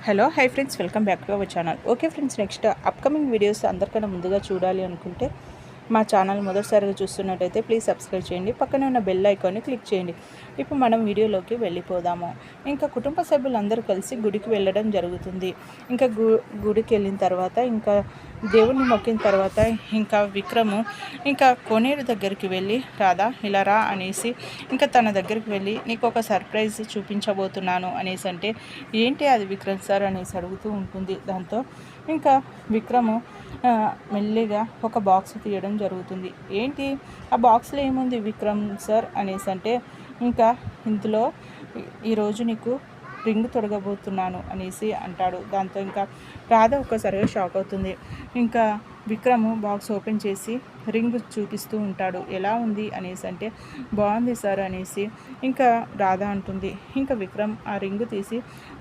Hello hi friends, welcome back to our channel. Okay friends, next upcoming videos అందరికన్నా ముందుగా చూడాలి అనుకుంటే మా ఛానల్ మొదటిసారిగా చూస్తున్నట్టయితే ప్లీజ్ సబ్స్క్రైబ్ చేయండి. పక్కనే ఉన్న బెల్ ఐకాన్ని క్లిక్ చేయండి. ఇప్పుడు మనం వీడియోలోకి వెళ్ళిపోదాము. ఇంకా కుటుంబ సభ్యులందరూ కలిసి గుడికి వెళ్ళడం జరుగుతుంది. ఇంకా గుడికి వెళ్ళిన తర్వాత ఇంకా దేవుణ్ణి మొక్కిన తర్వాత ఇంకా విక్రము ఇంకా కోనేరు దగ్గరికి వెళ్ళి రాధా ఇలా రా అనేసి ఇంకా తన దగ్గరికి వెళ్ళి నీకు ఒక సర్ప్రైజ్ చూపించబోతున్నాను అనేసి అంటే ఏంటి అది విక్రమ్ సార్ అనేసి అడుగుతూ ఉంటుంది. దాంతో ఇంకా విక్రము మెల్లిగా ఒక బాక్స్ తీయడం జరుగుతుంది. ఏంటి ఆ బాక్స్లో ఏముంది విక్రమ్ సార్ అనేసి అంటే ఇంకా ఇందులో ఈరోజు నీకు రింగ్ తొడగబోతున్నాను అనేసి అంటాడు. దాంతో ఇంకా రాధ ఒక్కసారిగా షాక్ అవుతుంది. ఇంకా విక్రము బాక్స్ ఓపెన్ చేసి రింగ్ చూపిస్తూ ఉంటాడు. ఎలా ఉంది అనేసి అంటే బాగుంది సార్ అనేసి ఇంకా రాధ అంటుంది. ఇంకా విక్రమ్ ఆ రింగ్ తీసి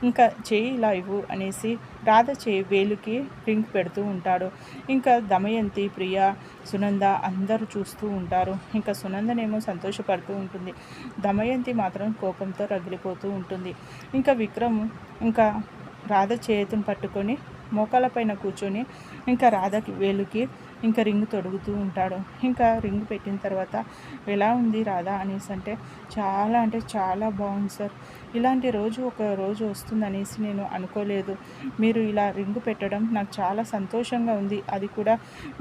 ఇంకా చేయి ఇలా ఇవ్వు అనేసి రాధ చేయి వేలుకి రింగ్ పెడుతూ ఉంటాడు. ఇంకా దమయంతి, ప్రియ, సునంద అందరూ చూస్తూ ఉంటారు. ఇంకా సునందనేమో సంతోషపడుతూ ఉంటుంది. దమయంతి మాత్రం కోపంతో రగిలిపోతూ ఉంటుంది. ఇంకా విక్రమ్ ఇంకా రాధ చేతును పట్టుకొని మోకాళ్ళపైన కూర్చొని ఇంకా రాధకి వేలుకి ఇంకా రింగ్ తొడుగుతూ ఉంటాడు. ఇంకా రింగ్ పెట్టిన తర్వాత ఎలా ఉంది రాధా అనేసి అంటే చాలా బాగుంది సార్. ఇలాంటి రోజు ఒక రోజు వస్తుందనేసి నేను అనుకోలేదు. మీరు ఇలా రింగ్ పెట్టడం నాకు చాలా సంతోషంగా ఉంది. అది కూడా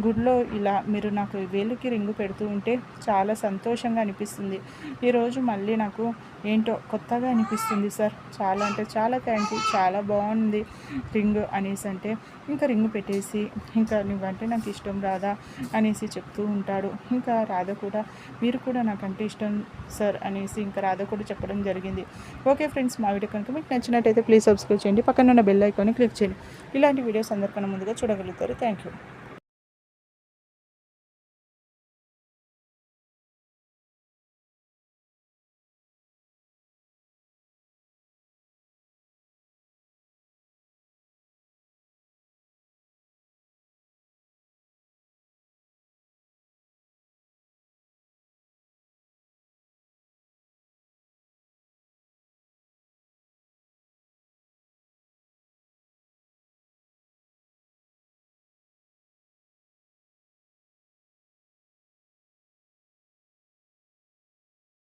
గుడిలో ఇలా మీరు నాకు వేలుకి రింగు పెడుతూ ఉంటే చాలా సంతోషంగా అనిపిస్తుంది. ఈరోజు మళ్ళీ నాకు ఏంటో కొత్తగా అనిపిస్తుంది సార్. చాలా థ్యాంక్ యూ, చాలా బాగుంది రింగ్ అనేసి అంటే ఇంకా రింగ్ పెట్టేసి ఇంకా నువ్వంటే నాకు ఇష్టం రాధా అనేసి చెప్తూ ఉంటాడు. ఇంకా రాధ కూడా మీరు కూడా నాకంటే ఇష్టం సార్ అనేసి ఇంకా రాధ కూడా చెప్పడం జరిగింది. ఓకే ఫ్రెండ్స్, మా వీడియో కనుక మీకు నచ్చినట్టయితే ప్లీజ్ సబ్స్క్రైబ్ చేయండి. పక్కన ఉన్న బెల్ ఐకాన్ని క్లిక్ చేయండి. ఇలాంటి వీడియోస్ అందరికన్నా ముందుగా చూడగలుగుతారు. Thank you.